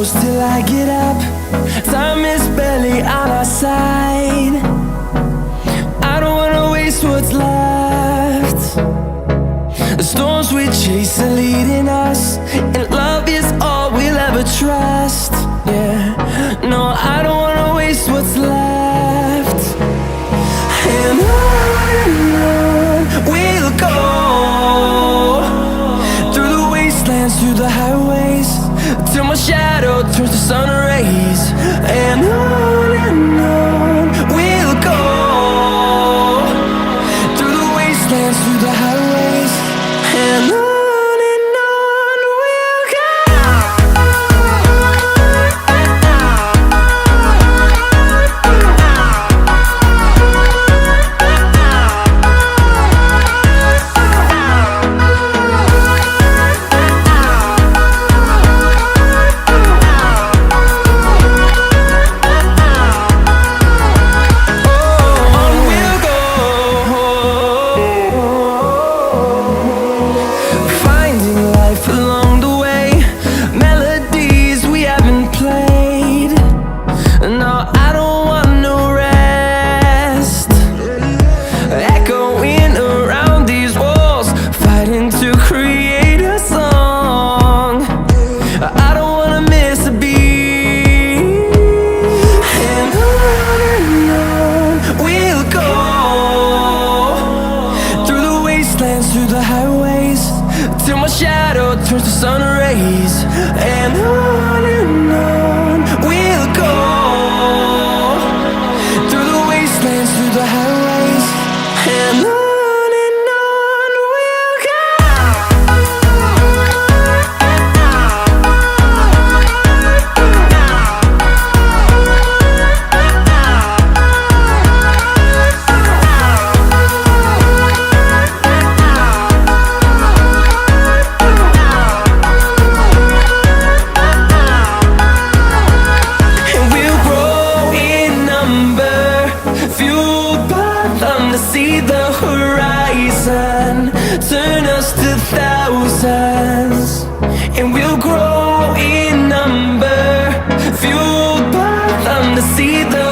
close till I get up. Time is barely on our side. I don't wanna waste what's left. The storms we chase are leading us, and love is all we'll ever trust. Yeah, no, I don't wanna waste what's left. And on we'll go, through the wastelands, through the highways, till my shadow turns to sun rays. And on we'll go, through the wastelands, through the highways, and on we'll go. Through the highways, till my shadow turns to sun rays. And on we'll go, through the wastelands, through the highways, and on we'll go. To see the horizon turn us to thousands, and we'll grow in number, fueled by them to see the